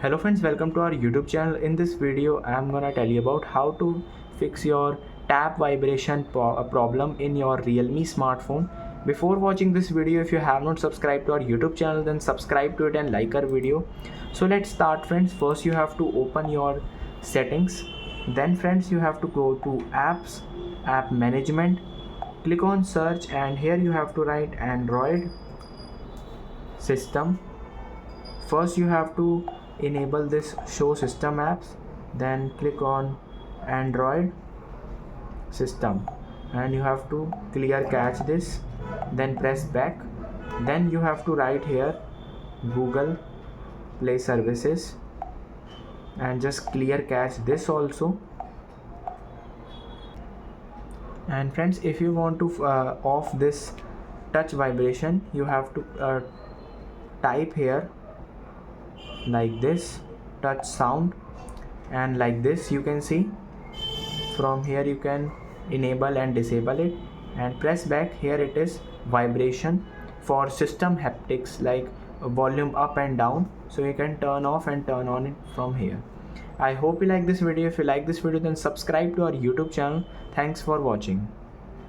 Hello friends, welcome to our YouTube channel. In this video I'm gonna tell you about how to fix your tap vibration problem in your Realme smartphone. Before watching this video, if you have not subscribed to our YouTube channel, then subscribe to it and like our video. So let's start friends. First you have to open your settings. Then friends, you have to go to apps, app management, click on search, and here you have to write Android system. First you have to enable this show system apps, then click on Android system and you have to clear cache this, then press back. Then you have to write here Google Play Services and just clear cache this also. And friends, if you want to off this touch vibration, you have to type here like this touch sound, and like this you can see. From here you can enable and disable it and press back. Here it is vibration for system haptics, like volume up and down, so you can turn off and turn on it from here. I hope you like this video. If you like this video, then subscribe to our YouTube channel. Thanks for watching.